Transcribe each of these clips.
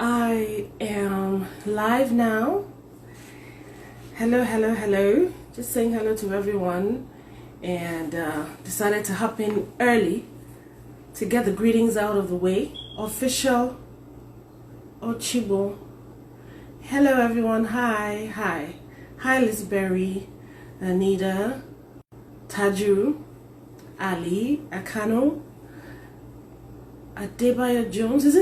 I am live now. Hello, hello, hello. Just saying hello to everyone, and decided to hop in early to get the greetings out of the way. Official Ochibo. Hello everyone. Hi Lisberry, Anita, Taju, Ali, Akano, Adebayo Jones. Is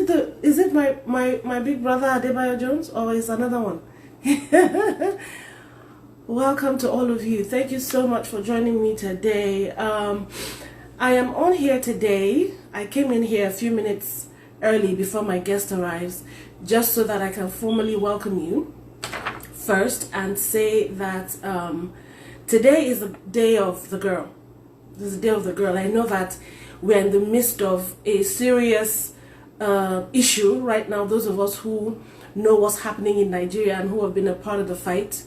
it my big brother Adebayo Jones, or is another one? Welcome to all of you. Thank you so much for joining me today. I am on here today. I came in here a few minutes early before my guest arrives, just so that I can formally welcome you first and say that today is the day of the girl. This is the day of the girl. I know that we're in the midst of a serious issue right now. Those of us who know what's happening in Nigeria and who have been a part of the fight,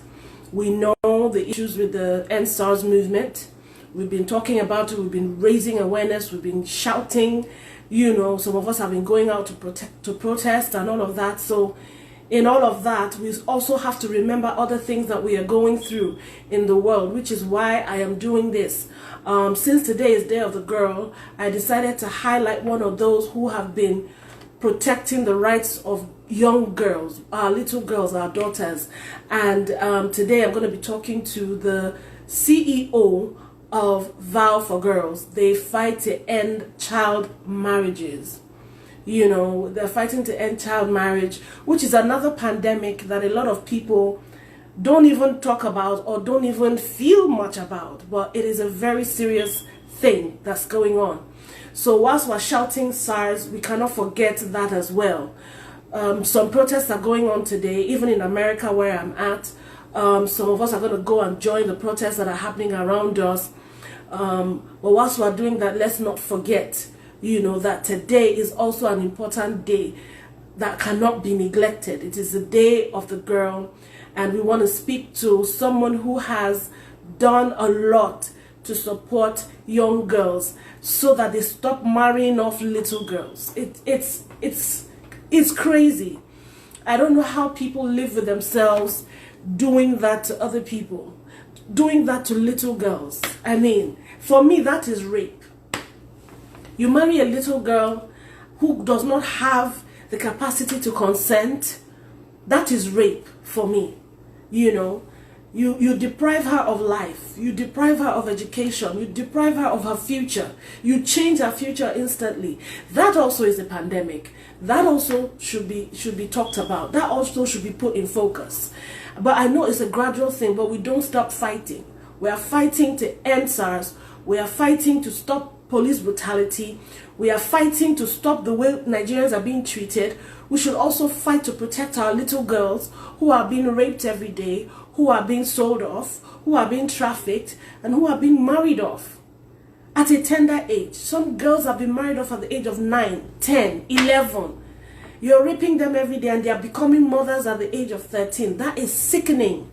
we know the issues with the End SARS movement. We've been talking about it. We've been raising awareness. We've been shouting. You know, some of us have been going out to protest and all of that. So in all of that, we also have to remember other things that we are going through in the world, which is why I am doing this. Since today is Day of the Girl, I decided to highlight one of those who have been protecting the rights of young girls, our little girls, our daughters. And today I'm going to be talking to the CEO of Vow for Girls. They fight to end child marriages. You know, they're fighting to end child marriage, which is another pandemic that a lot of people don't even talk about or don't even feel much about, but it is a very serious thing that's going on. So whilst we're shouting SARS, we cannot forget that as well. Some protests are going on today, even in America where I'm at. Some of us are going to go and join the protests that are happening around us. But whilst we're doing that, let's not forget, you know, that today is also an important day that cannot be neglected. It is the day of the girl, and we want to speak to someone who has done a lot to support young girls so that they stop marrying off little girls. It's crazy. I don't know how people live with themselves doing that to other people, doing that to little girls. I mean, for me, that is rape. You marry a little girl who does not have the capacity to consent, that is rape for me. You know, you deprive her of life, you deprive her of education, you deprive her of her future, you change her future instantly. That also is a pandemic. That also should be talked about. That also should be put in focus. But I know it's a gradual thing, but we don't stop fighting. We are fighting to end SARS. We are fighting to stop police brutality. We are fighting to stop the way Nigerians are being treated. We should also fight to protect our little girls who are being raped every day, who are being sold off, who are being trafficked, and who are being married off at a tender age. Some girls have been married off at the age of 9, 10, 11. You're raping them every day and they are becoming mothers at the age of 13. That is sickening.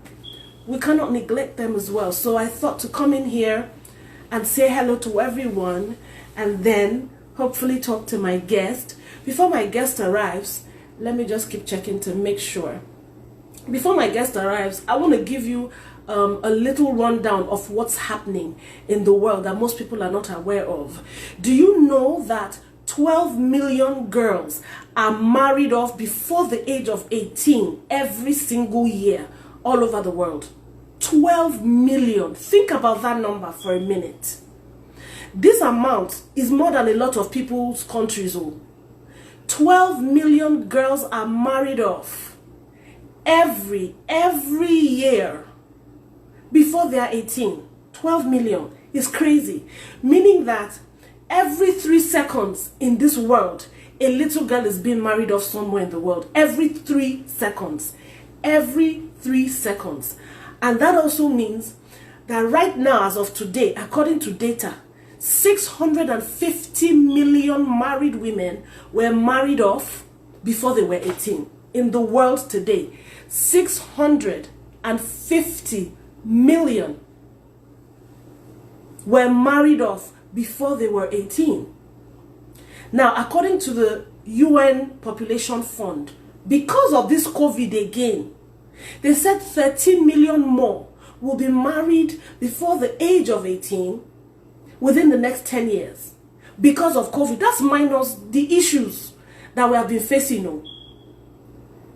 We cannot neglect them as well. So I thought to come in here and say hello to everyone, and then hopefully talk to my guest. Before my guest arrives, let me just keep checking to make sure. Before my guest arrives, I want to give you a little rundown of what's happening in the world that most people are not aware of. Do you know that 12 million girls are married off before the age of 18 every single year all over the world? 12 million. Think about that number for a minute. This amount is more than a lot of people's countries. 12 million girls are married off every year before they are 18. 12 million is crazy. Meaning that every 3 seconds in this world, a little girl is being married off somewhere in the world. Every 3 seconds. Every 3 seconds. And that also means that right now, as of today, according to data, 650 million married women were married off before they were 18. In the world today, 650 million were married off before they were 18. Now, according to the UN Population Fund, Because of this COVID again, they said 13 million more will be married before the age of 18 within the next 10 years because of COVID. That's minus the issues that we have been facing. No?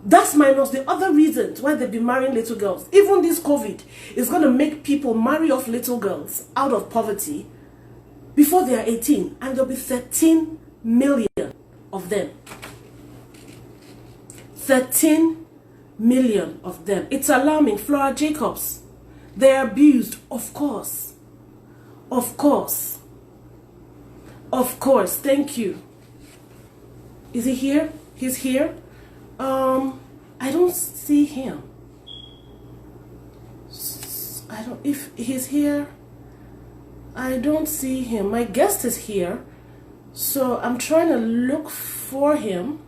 That's minus the other reasons why they've been marrying little girls. Even this COVID is going to make people marry off little girls out of poverty before they are 18. And there'll be 13 million of them. 13 million of them. It's alarming. Flora Jacobs, they're abused. Of course. Of course. Of course. Thank you. Is he here? He's here. I don't see him. I don't, if he's here, I don't see him. My guest is here, so I'm trying to look for him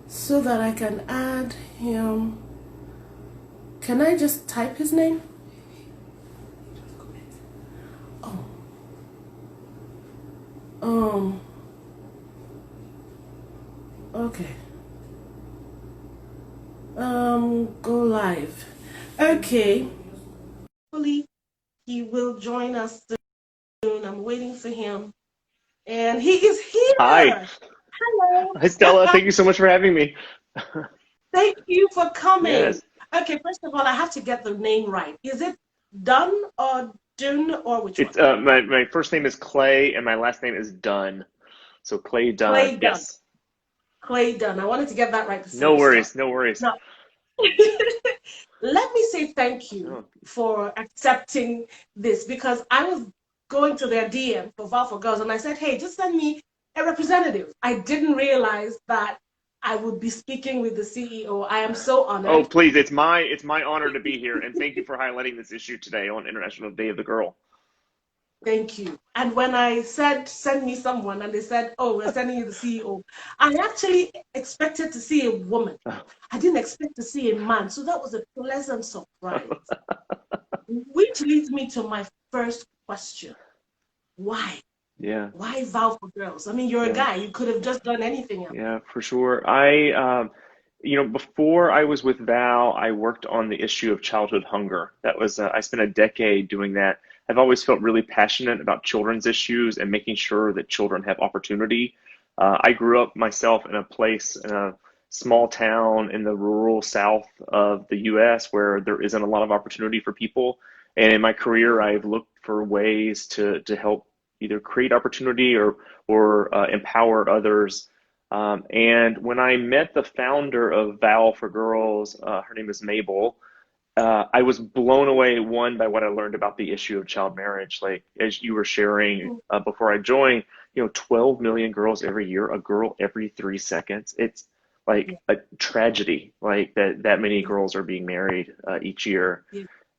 so that I can add him. Can I just type his name? Okay. Go live. Okay. Hopefully he will join us soon. I'm waiting for him. And he is here. Hi. Hello. Hi, Stella. Thank you so much for having me. Thank you for coming. Yes. Okay, first of all, I have to get the name right. Is it Dunn or Dun or which It's one? my first name is Clay and my last name is Dunn. So Clay Dunn. Clay Dunn. Yes. Clay Dunn. I wanted to get that right before No we start. worries. No worries. Now, let me say thank you for accepting this, because I was going to their DM for Val for Girls and I said, hey, just send me a representative. I didn't realize that I would be speaking with the CEO. I am so Oh, honored. please. It's my honor to be here, and thank you for highlighting this issue today on International Day of the Girl. Thank you. And when I said, send me someone, and they said, oh, we're sending you the CEO, I actually expected to see a woman. I didn't expect to see a man. So that was a pleasant surprise. Which leads me to my first question. Why? Yeah. Why Vow for Girls? I mean, you're a guy. You could have just done anything else. Yeah, for sure. Before I was with Val, I worked on the issue of childhood hunger. I spent a decade doing that. I've always felt really passionate about children's issues and making sure that children have opportunity. I grew up myself in a small town in the rural south of the U.S. where there isn't a lot of opportunity for people. And in my career, I've looked for ways to help either create opportunity or empower others. And when I met the founder of Val for Girls, her name is Mabel, I was blown away, one, by what I learned about the issue of child marriage. Like, as you were sharing before I joined, 12 million girls every year, a girl every 3 seconds. It's like a tragedy, like that many girls are being married each year.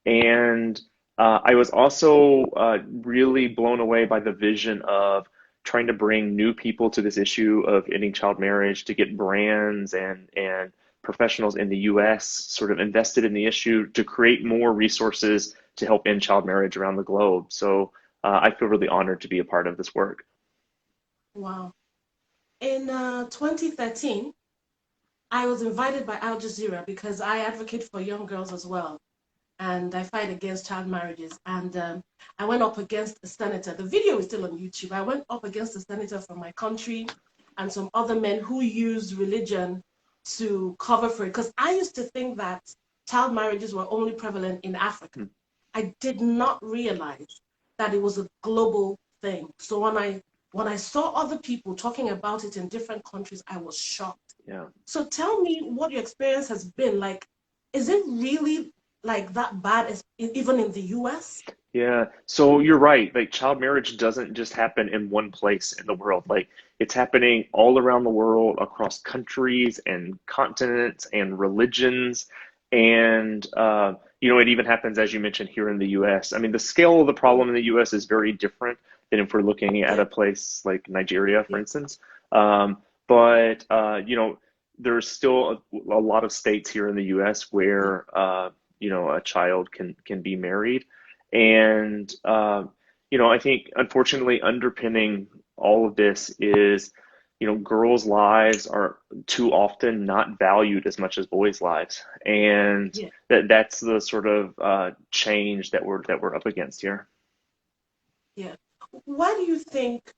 And I was also really blown away by the vision of trying to bring new people to this issue of ending child marriage, to get brands and professionals in the US sort of invested in the issue to create more resources to help end child marriage around the globe. So I feel really honored to be a part of this work. Wow. In 2013, I was invited by Al Jazeera because I advocate for young girls as well. And I fight against child marriages. And I went up against a senator. The video is still on YouTube. I went up against a senator from my country and some other men who used religion to cover for it. Because I used to think that child marriages were only prevalent in Africa. I did not realize that it was a global thing. So when I saw other people talking about it in different countries, I was shocked. Yeah. So tell me what your experience has been like. Is it really like that bad as even in the US? Yeah, so you're right. Like, child marriage doesn't just happen in one place in the world. Like, it's happening all around the world, across countries and continents and religions. And it even happens, as you mentioned, here in the US. I mean, the scale of the problem in the US is very different than if we're looking at a place like Nigeria, for instance. But there's still a lot of states here in the US where a child can be married. And I think, unfortunately, underpinning all of this is girls' lives are too often not valued as much as boys' lives, and Yeah, that's the sort of change that we're up against here. yeah. Why do you think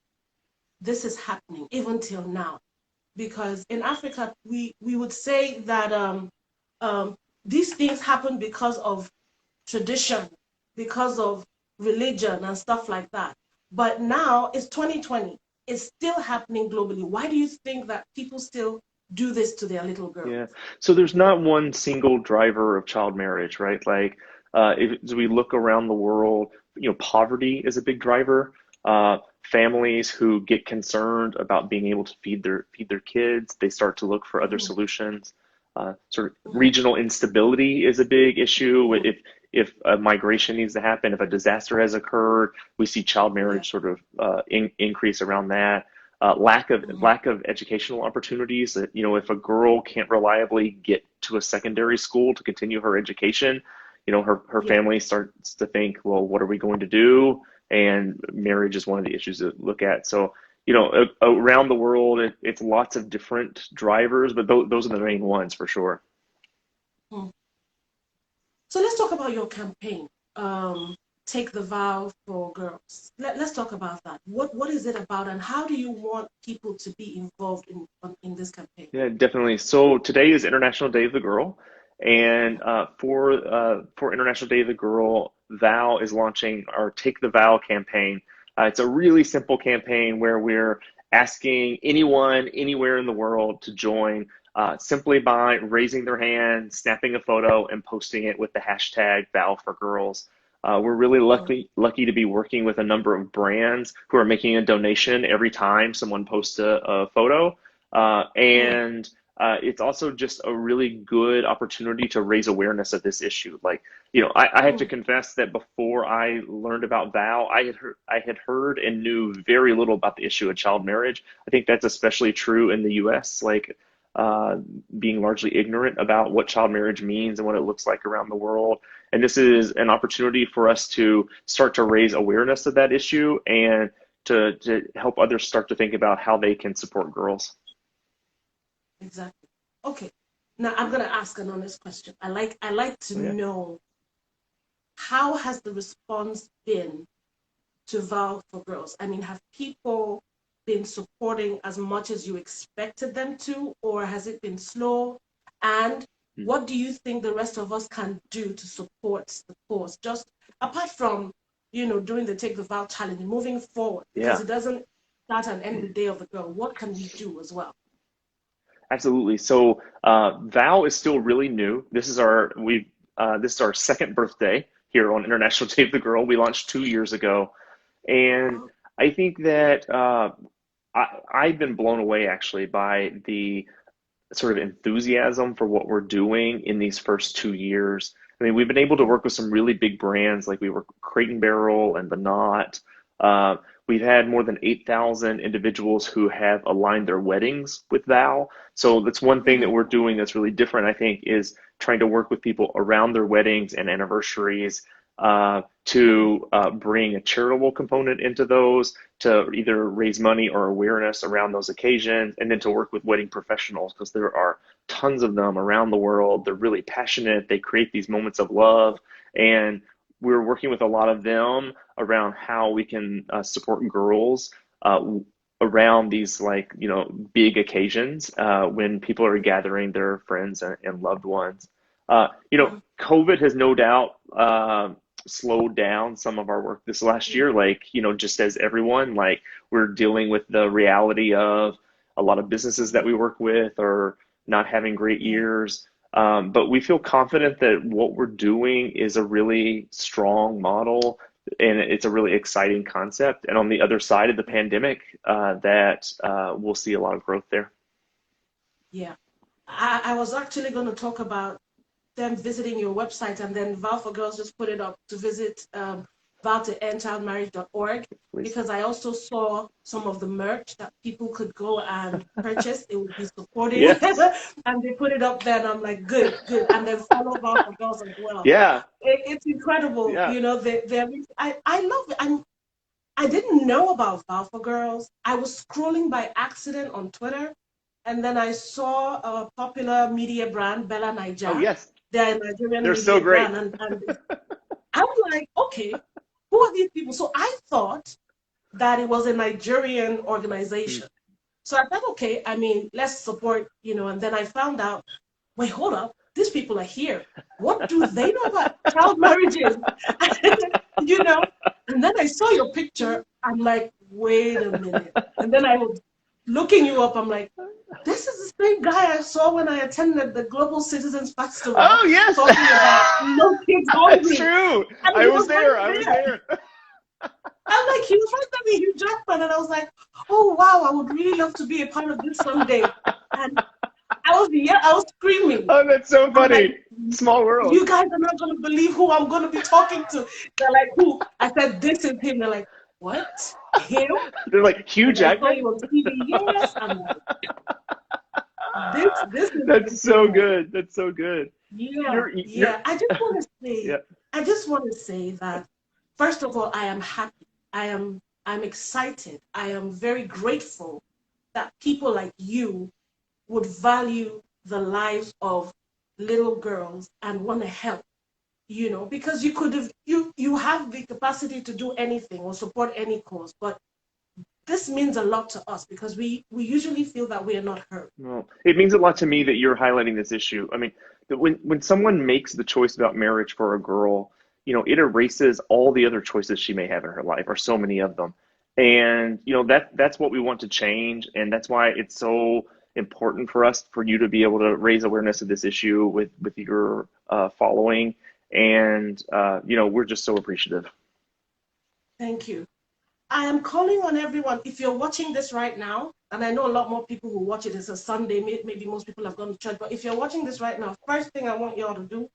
this is happening even till now? Because in Africa, we would say that um, these things happen because of tradition, because of religion and stuff like that. But now it's 2020. It's still happening globally. Why do you think that people still do this to their little girls? Yeah. So there's not one single driver of child marriage, right? Like, as we look around the world, poverty is a big driver. Families who get concerned about being able to feed their kids, they start to look for other Mhm, solutions. Sort of mhm, regional instability is a big issue. mhm. If a migration needs to happen, if a disaster has occurred, we see child Yeah. marriage sort of increase around that. Lack of Mhm, lack of educational opportunities. That if a girl can't reliably get to a secondary school to continue her education, her yeah. family starts to think, well, what are we going to do? And marriage is one of the issues to look at. So, around the world, it's lots of different drivers, but those are the main ones for sure. Mhm. So let's talk about your campaign. Take the vow for girls. Let's talk about that. What is it about, and how do you want people to be involved in this campaign? Yeah, definitely. So today is International Day of the Girl, and Yeah. for International Day of the Girl, Vow is launching our Take the Vow campaign. It's a really simple campaign where we're asking anyone anywhere in the world to join simply by raising their hand, snapping a photo, and posting it with the hashtag Vow for Girls. We're really Mm, lucky to be working with a number of brands who are making a donation every time someone posts a photo. mm, And it's also just a really good opportunity to raise awareness of this issue. Like, I have to mm, confess that before I learned about Vow, I had heard and knew very little about the issue of child marriage. I think that's especially true in the U.S. Like, uh, being largely ignorant about what child marriage means and what it looks like around the world. And this is an opportunity for us to start to raise awareness of that issue and to help others start to think about how they can support girls. exactly. Okay. Now I'm gonna ask an honest question. I like to Oh, yeah. know, how has the response been to Vow for Girls? I mean, have people been supporting as much as you expected them to, or has it been slow? And Hmm. what do you think the rest of us can do to support the cause? Just apart from, doing the Take the Vow challenge, moving forward, because Yeah, it doesn't start and end with Day of the Girl. What can we do as well? absolutely. So Val is still really new. This is our second birthday here on International Day of the Girl. We launched 2 years ago, and Oh, I think that I've been blown away actually by the sort of enthusiasm for what we're doing in these first 2 years. I mean, we've been able to mm, work with some really big brands, like we work with Crate and Barrel and The Knot. Uh, we've had more than 8,000 individuals who have aligned their weddings with Val. So that's one thing that mm, we're doing that's really different, I think, is trying to work with people around their weddings and anniversaries mm, to bring a charitable component into those, to either raise money or awareness around those occasions, and then to work with wedding professionals because there are tons of them around the world. They're really passionate. They create these moments of love, and we're working with a lot of them around how we can support girls around these like big occasions when people are gathering their friends and loved ones. mm, COVID has no doubt slowed down some of our work this last yeah, year. Like, just as everyone, like we're dealing with the reality of a lot of businesses that we work with are not having great yeah, years. But we feel confident that what we're doing is a really strong model and it's a really exciting concept. And on the other side of the pandemic, that we'll see a lot of growth there. yeah. I was actually going to talk about them visiting your website, and then Vow for Girls just put it up to visit vowtoendchildmarriage.org, Please. because I also saw some of the merch that people could go and purchase. It would be supporting, Yes. and they put it up there, and I'm like, good, good. And then follow Vow for Girls as well. Yeah. It's incredible, Yeah. I love it. I didn't know about Vow for Girls. I was scrolling by accident on Twitter, and then I saw a popular media brand, Bella Oh, Naija. yes. They're a Nigerian They're so media great. brand, and I'm like, okay, who are these people? So I thought that it was a Nigerian Hmm. organization. So I thought, okay, I mean, let's support, and then I found out, wait, hold up, these people are here. What do they know about child marriages? you know? And then I saw your picture. I'm like, wait a minute. And then I was looking you up. I'm like, this is the same guy I saw when I attended the Global Citizens Festival Oh, yes. talking about no kids That's hungry. true. And I he was was right there. I was there. there. I'm like, he was right there, Hugh Jackman. And I was like, oh, wow, I would really love to be a part of this someday. And I was screaming. Oh, that's so I'm like, funny. Small world. you guys are not going to believe who I'm going to be talking to. They're like, who? I said, this is him. They're like, what? Him? They're like, Hugh And I saw Jackman? you on TV. Yes. I'm like, this is That's so ridiculous. good. That's so good. You're, Yeah. yeah. I just want to say that, first of all, I am happy. I'm excited. I am very grateful that people like you would value the lives of little girls and want to help, because you have the capacity to do anything or support any cause, but this means a lot to us because we usually feel that we are not heard. Well, it means a lot to me that you're highlighting this issue. I mean, that when someone makes the choice about marriage for a girl, it erases all the other choices she may have in her life, or so many of them. And that's what we want to change, and that's why it's so important for us for you to be able to raise awareness of this issue with your following, and we're just so appreciative. Thank you. I am calling on everyone. If you're watching this right now, and I know a lot more people who watch it, it's a Sunday, maybe most people have gone to church, but if you're watching this right now, first thing I want you all to do,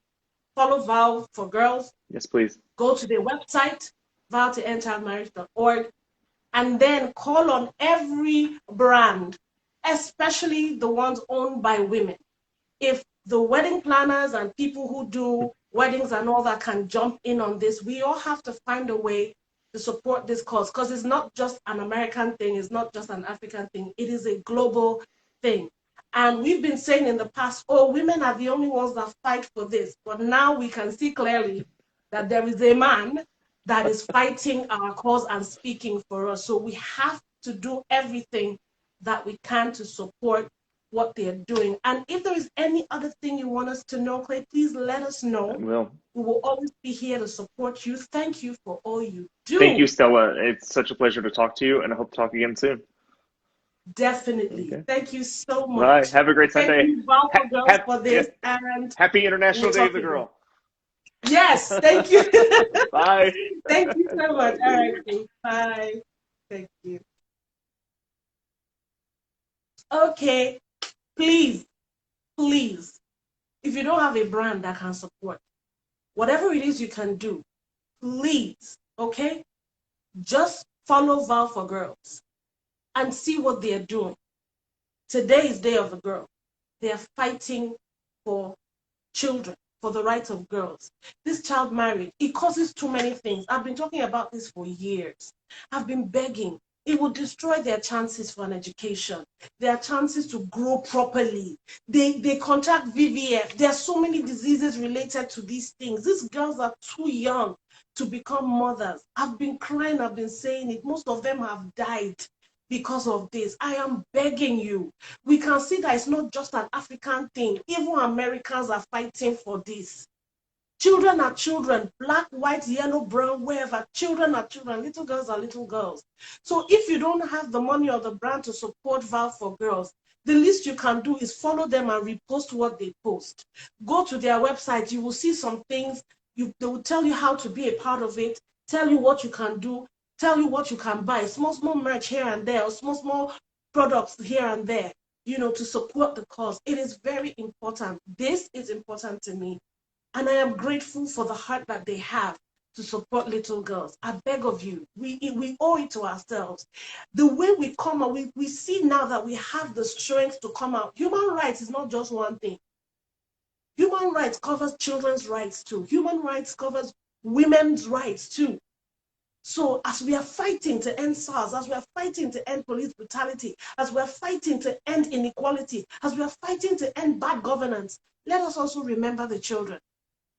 follow Vow for Girls, Yes, please. go to their website, vowtoendchildmarriage.org, and then call on every brand, especially the ones owned by women. If the wedding planners and people who do weddings and all that can jump in on this, we all have to find a way to support this cause, because it's not just an American thing, it's not just an African thing, it is a global thing. And we've been saying in the past, oh, women are the only ones that fight for this. But now we can see clearly that there is a man that is fighting our cause and speaking for us. So we have to do everything that we can to support what they're doing. And if there is any other thing you want us to know, Clay, please let us I know. will. We will always be here to support you. Thank you for all you Thank you, do. Stella. It's such a pleasure to talk to you, and I hope to talk again soon. Definitely. Okay. Thank you so Bye. much. Have a great Thank Sunday. you, Val for Girls, for Yeah. this. And Happy we'll International Day of talk the again. Girl. Yes, thank you. Bye. Thank you so much. All Bye. right. Bye. Thank you. Okay. Please, please, if you don't have a brand that can support, whatever it is you can do, please, okay, just follow Val for Girls and see what they're doing. Today is Day of the Girl. They are fighting for children, for the rights of girls. This child marriage, it causes too many things. I've been talking about this for years. I've been begging. It will destroy their chances for an education, their chances to grow properly. They contract VVF. There are so many diseases related to these things. These girls are too young to become mothers. I've been crying, I've been saying it. Most of them have died because of this. I am begging you. We can see that it's not just an African thing. Even Americans are fighting for this. Children are children, black, white, yellow, brown, wherever. Children are children, little girls are little girls. So if you don't have the money or the brand to support Val for Girls, the least you can do is follow them and repost what they post. Go to their website, you will see some things. They will tell you how to be a part of it, tell you what you can do, tell you what you can buy, small merch here and there, or small products here and there, to support the cause. It is very important. This is important to me. And I am grateful for the heart that they have to support little girls. I beg of you, we owe it to ourselves. The way we come out, we see now that we have the strength to come out. Human rights is not just one thing. Human rights covers children's rights too. Human rights covers women's rights too. So as we are fighting to end SARS, as we are fighting to end police brutality, as we are fighting to end inequality, as we are fighting to end bad governance, let us also remember the children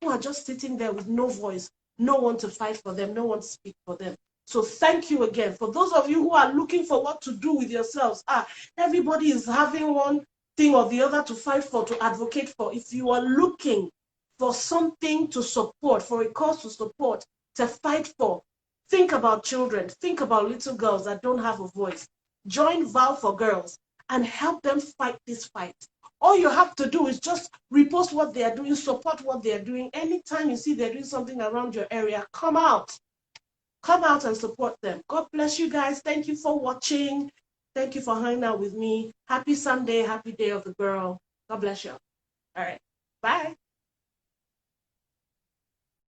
who are just sitting there with no voice, no one to fight for them, no one to speak for them. So thank you again. For those of you who are looking for what to do with yourselves, everybody is having one thing or the other to fight for, to advocate for. If you are looking for something to support, for a cause to support, to fight for, think about children, think about little girls that don't have a voice. Join Vow for Girls and help them fight this fight. All you have to do is just repost what they are doing, support what they are doing. Anytime you see they're doing something around your area, come out. Come out and support them. God bless you guys. Thank you for watching. Thank you for hanging out with me. Happy Sunday. Happy Day of the Girl. God bless you. All right. Bye.